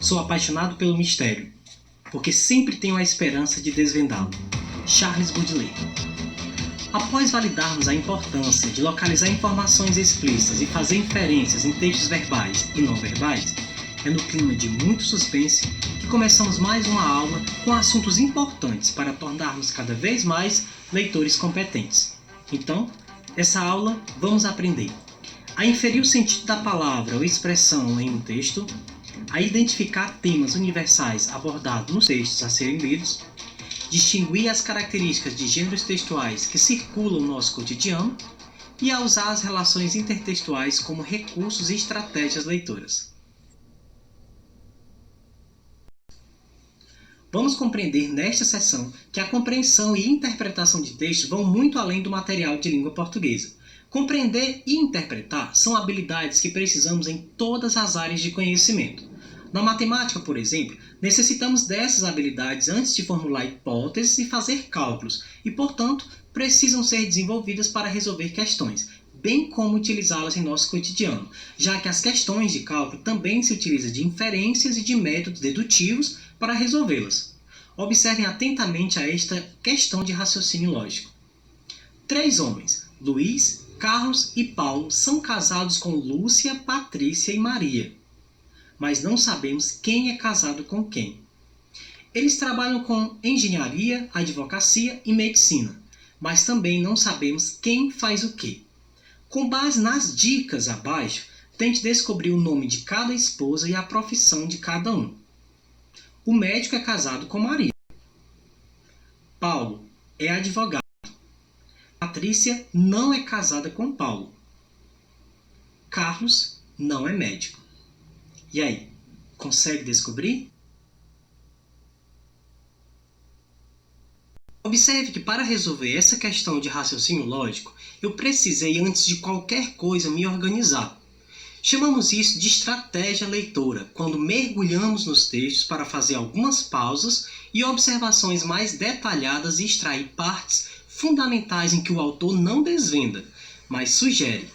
Sou apaixonado pelo mistério, porque sempre tenho a esperança de desvendá-lo. Charles Baudelaire. Após validarmos a importância de localizar informações explícitas e fazer inferências em textos verbais e não verbais, é no clima de muito suspense que começamos mais uma aula com assuntos importantes para tornarmos cada vez mais leitores competentes. Então, essa aula vamos aprender a inferir o sentido da palavra ou expressão em um texto, a identificar temas universais abordados nos textos a serem lidos, distinguir as características de gêneros textuais que circulam no nosso cotidiano e a usar as relações intertextuais como recursos e estratégias leitoras. Vamos compreender nesta seção que a compreensão e interpretação de textos vão muito além do material de língua portuguesa. Compreender e interpretar são habilidades que precisamos em todas as áreas de conhecimento. Na matemática, por exemplo, necessitamos dessas habilidades antes de formular hipóteses e fazer cálculos, e, portanto, precisam ser desenvolvidas para resolver questões, bem como utilizá-las em nosso cotidiano, já que as questões de cálculo também se utilizam de inferências e de métodos dedutivos para resolvê-las. Observem atentamente a esta questão de raciocínio lógico. 3 homens, Luís, Carlos e Paulo, são casados com Lúcia, Patrícia e Maria, mas não sabemos quem é casado com quem. Eles trabalham com engenharia, advocacia e medicina, mas também não sabemos quem faz o quê. Com base nas dicas abaixo, tente descobrir o nome de cada esposa e a profissão de cada um. O médico é casado com Maria. Paulo é advogado. Patrícia não é casada com Paulo. Carlos não é médico. E aí, consegue descobrir? Observe que para resolver essa questão de raciocínio lógico, eu precisei, antes de qualquer coisa, me organizar. Chamamos isso de estratégia leitora, quando mergulhamos nos textos para fazer algumas pausas e observações mais detalhadas e extrair partes fundamentais em que o autor não desvenda, mas sugere.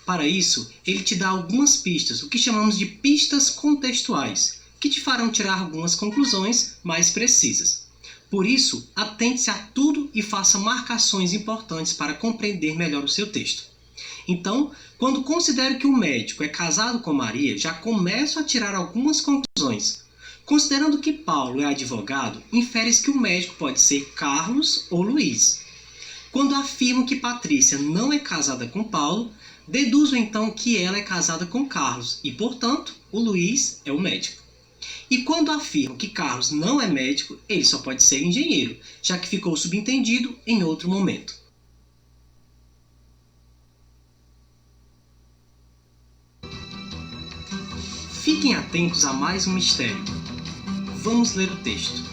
Para isso, ele te dá algumas pistas, o que chamamos de pistas contextuais, que te farão tirar algumas conclusões mais precisas. Por isso, atente-se a tudo e faça marcações importantes para compreender melhor o seu texto. Então, quando considero que o médico é casado com Maria, já começo a tirar algumas conclusões. Considerando que Paulo é advogado, infere-se que o médico pode ser Carlos ou Luís. Quando afirmo que Patrícia não é casada com Paulo, deduzo então que ela é casada com Carlos e, portanto, o Luís é o médico. E quando afirmo que Carlos não é médico, ele só pode ser engenheiro, já que ficou subentendido em outro momento. Fiquem atentos a mais um mistério. Vamos ler o texto.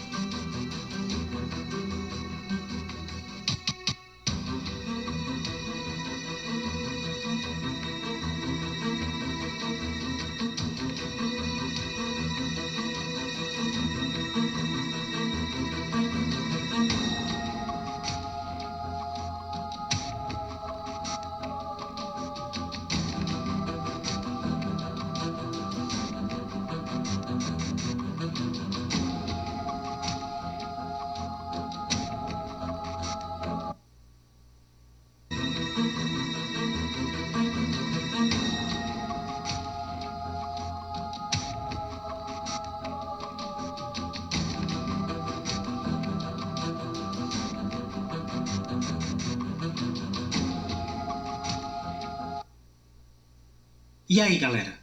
E aí, galera?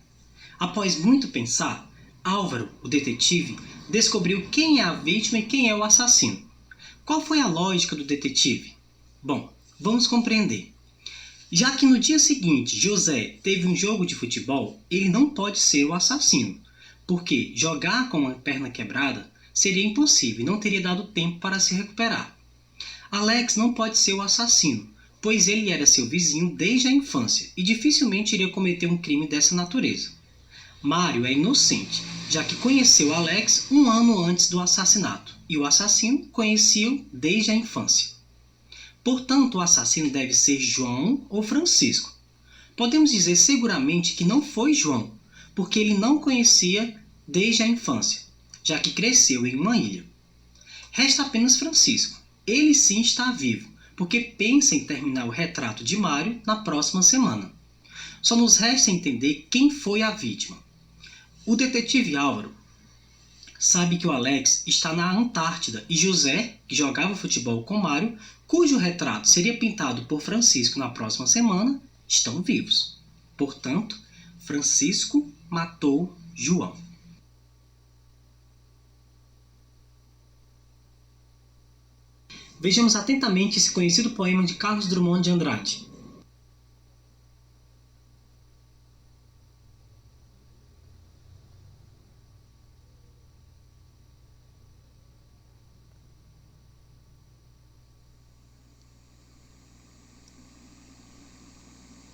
Após muito pensar, Álvaro, o detetive, descobriu quem é a vítima e quem é o assassino. Qual foi a lógica do detetive? Bom, vamos compreender. Já que no dia seguinte José teve um jogo de futebol, ele não pode ser o assassino, porque jogar com a perna quebrada seria impossível e não teria dado tempo para se recuperar. Alex não pode ser o assassino, pois ele era seu vizinho desde a infância e dificilmente iria cometer um crime dessa natureza. Mário é inocente, já que conheceu Alex um ano antes do assassinato, e o assassino conhecia-o desde a infância. Portanto, o assassino deve ser João ou Francisco. Podemos dizer seguramente que não foi João, porque ele não conhecia desde a infância, já que cresceu em uma ilha. Resta apenas Francisco. Ele sim está vivo, porque pensa em terminar o retrato de Mário na próxima semana. Só nos resta entender quem foi a vítima. O detetive Álvaro sabe que o Alex está na Antártida e José, que jogava futebol com Mário, cujo retrato seria pintado por Francisco na próxima semana, estão vivos. Portanto, Francisco matou João. Vejamos atentamente esse conhecido poema de Carlos Drummond de Andrade.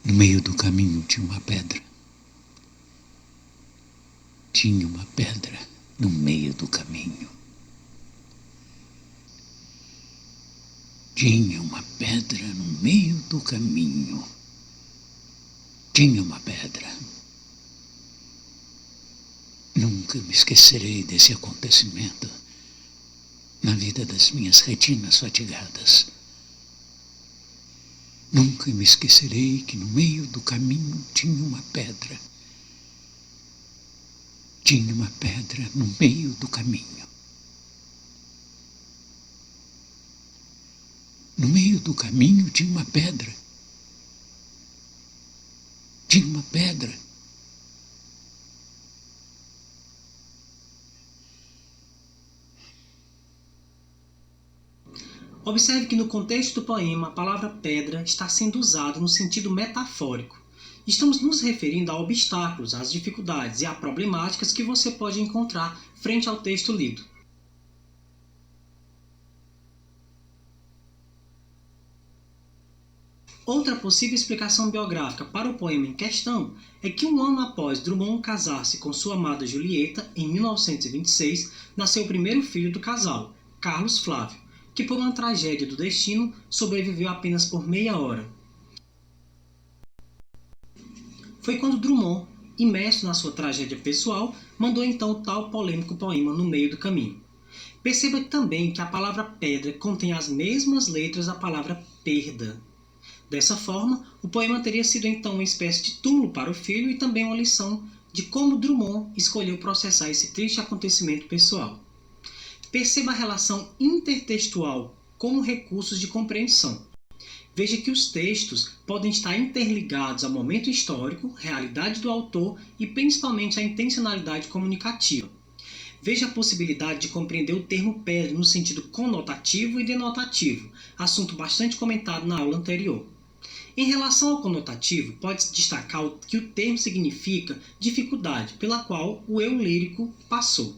No meio do caminho tinha uma pedra. Tinha uma pedra no meio do caminho. Tinha uma pedra no meio do caminho. Tinha uma pedra. Nunca me esquecerei desse acontecimento na vida das minhas retinas fatigadas. Nunca me esquecerei que no meio do caminho tinha uma pedra. Tinha uma pedra no meio do caminho. No meio do caminho tinha uma pedra. Tinha uma pedra. Observe que no contexto do poema a palavra pedra está sendo usada no sentido metafórico. Estamos nos referindo a obstáculos, às dificuldades e a problemáticas que você pode encontrar frente ao texto lido. Outra possível explicação biográfica para o poema em questão é que um ano após Drummond casar-se com sua amada Julieta, em 1926, nasceu o primeiro filho do casal, Carlos Flávio, que por uma tragédia do destino sobreviveu apenas por meia hora. Foi quando Drummond, imerso na sua tragédia pessoal, mandou então o tal polêmico poema No Meio do Caminho. Perceba também que a palavra pedra contém as mesmas letras da palavra perda. Dessa forma, o poema teria sido então uma espécie de túmulo para o filho e também uma lição de como Drummond escolheu processar esse triste acontecimento pessoal. Perceba a relação intertextual como recursos de compreensão. Veja que os textos podem estar interligados ao momento histórico, realidade do autor e principalmente à intencionalidade comunicativa. Veja a possibilidade de compreender o termo pedra no sentido conotativo e denotativo, assunto bastante comentado na aula anterior. Em relação ao conotativo, pode-se destacar que o termo significa dificuldade pela qual o eu lírico passou.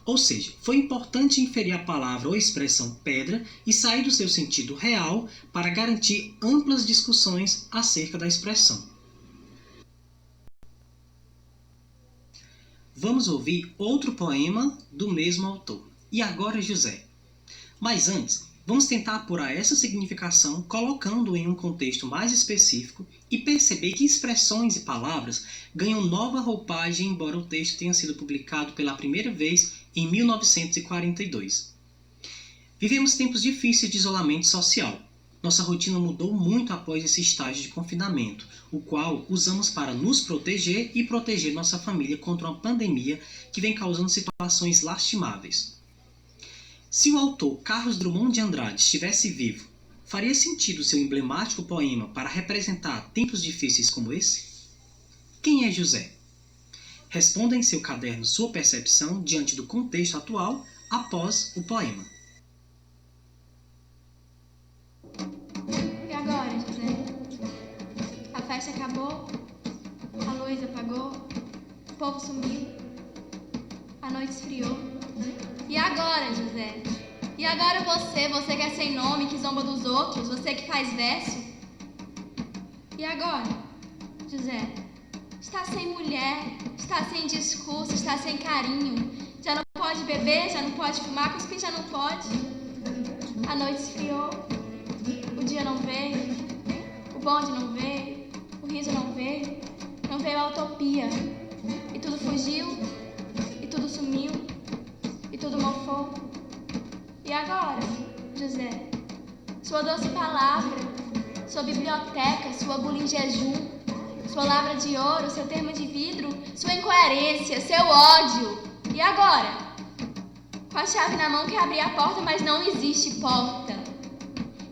Ou seja, foi importante inferir a palavra ou expressão pedra e sair do seu sentido real para garantir amplas discussões acerca da expressão. Vamos ouvir outro poema do mesmo autor, E Agora José. Mas antes, vamos tentar apurar essa significação colocando-o em um contexto mais específico e perceber que expressões e palavras ganham nova roupagem embora o texto tenha sido publicado pela primeira vez em 1942. Vivemos tempos difíceis de isolamento social. Nossa rotina mudou muito após esse estágio de confinamento, o qual usamos para nos proteger e proteger nossa família contra uma pandemia que vem causando situações lastimáveis. Se o autor Carlos Drummond de Andrade estivesse vivo, faria sentido seu emblemático poema para representar tempos difíceis como esse? Quem é José? Responda em seu caderno sua percepção diante do contexto atual após o poema. E agora, José? A festa acabou, a luz apagou, o povo sumiu, a noite esfriou. E agora, José? E agora você que é sem nome, que zomba dos outros, você que faz verso? E agora, José? Está sem mulher, está sem discurso, está sem carinho. Já não pode beber, já não pode fumar, cuspir já não pode. A noite esfriou, o dia não veio, o bonde não veio, o riso não veio a utopia. E tudo fugiu tudo sumiu e tudo mofou. E agora, José? Sua doce palavra, sua biblioteca, sua bula em jejum, sua lavra de ouro, seu termo de vidro, sua incoerência, seu ódio. E agora? Com a chave na mão quer abrir a porta, mas não existe porta.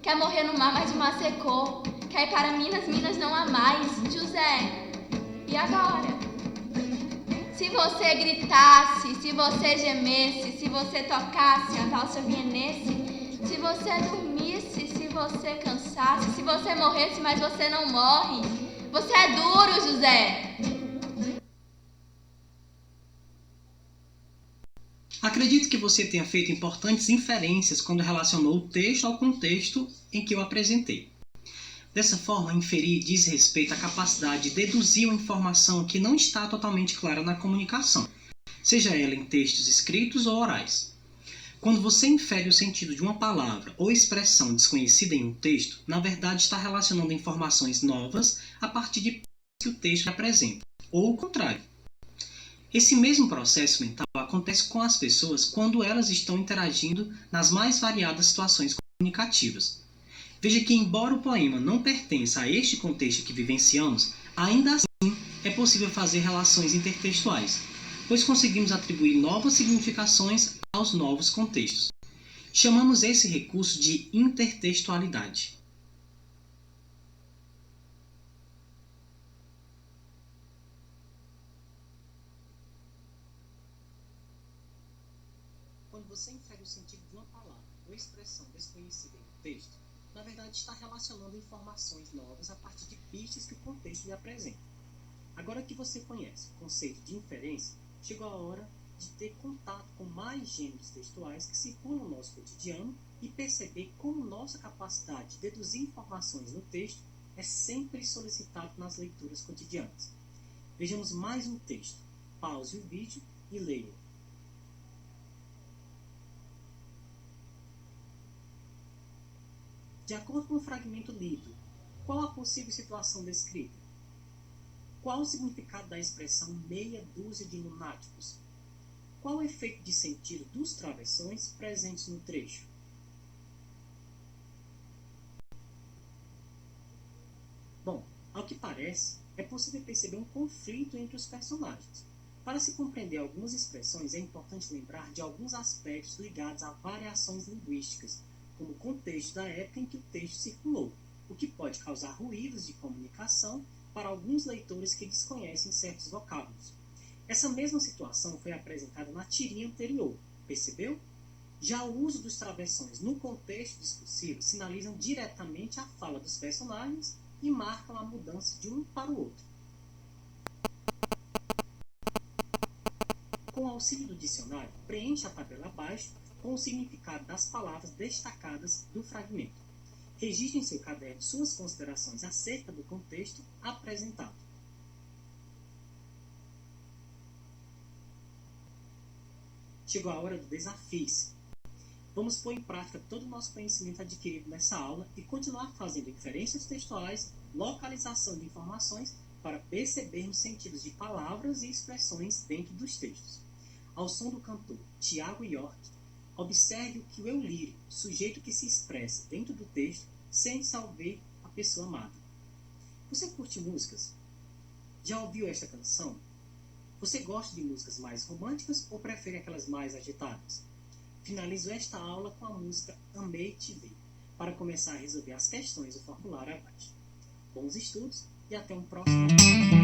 Quer morrer no mar, mas o mar secou. Quer ir para Minas, Minas não há mais. José, e agora? Se você gritasse, se você gemesse, se você tocasse a valsa vienesse, se você dormisse, se você cansasse, se você morresse, mas você não morre. Você é duro, José. Acredito que você tenha feito importantes inferências quando relacionou o texto ao contexto em que eu apresentei. Dessa forma, inferir diz respeito à capacidade de deduzir uma informação que não está totalmente clara na comunicação, seja ela em textos escritos ou orais. Quando você infere o sentido de uma palavra ou expressão desconhecida em um texto, na verdade está relacionando informações novas a partir de que o texto apresenta, ou o contrário. Esse mesmo processo mental acontece com as pessoas quando elas estão interagindo nas mais variadas situações comunicativas. Veja que, embora o poema não pertença a este contexto que vivenciamos, ainda assim é possível fazer relações intertextuais, pois conseguimos atribuir novas significações aos novos contextos. Chamamos esse recurso de intertextualidade. Quando você infere o sentido de uma palavra ou expressão desconhecida em um texto, na verdade está relacionando informações novas a partir de pistas que o contexto lhe apresenta. Agora que você conhece o conceito de inferência, chegou a hora de ter contato com mais gêneros textuais que circulam no nosso cotidiano e perceber como nossa capacidade de deduzir informações no texto é sempre solicitado nas leituras cotidianas. Vejamos mais um texto. Pause o vídeo e leia. De acordo com o fragmento lido, qual a possível situação descrita? Qual o significado da expressão meia dúzia de lunáticos? Qual o efeito de sentido dos travessões presentes no trecho? Bom, ao que parece, é possível perceber um conflito entre os personagens. Para se compreender algumas expressões, é importante lembrar de alguns aspectos ligados a variações linguísticas, como o contexto da época em que o texto circulou, o que pode causar ruídos de comunicação para alguns leitores que desconhecem certos vocábulos. Essa mesma situação foi apresentada na tirinha anterior, percebeu? Já o uso dos travessões no contexto discursivo sinalizam diretamente a fala dos personagens e marcam a mudança de um para o outro. Com o auxílio do dicionário, preencha a tabela abaixo com o significado das palavras destacadas do fragmento. Registre em seu caderno suas considerações acerca do contexto apresentado. Chegou a hora do desafio-se. Vamos pôr em prática todo o nosso conhecimento adquirido nessa aula e continuar fazendo inferências textuais, localização de informações para percebermos sentidos de palavras e expressões dentro dos textos. Ao som do cantor Tiago York, observe o que o eu lírico, sujeito que se expressa dentro do texto, sente-se ao ver a pessoa amada. Você curte músicas? Já ouviu esta canção? Você gosta de músicas mais românticas ou prefere aquelas mais agitadas? Finalizo esta aula com a música Amei Te Ver, para começar a resolver as questões do formulário abaixo. Bons estudos e até um próximo vídeo.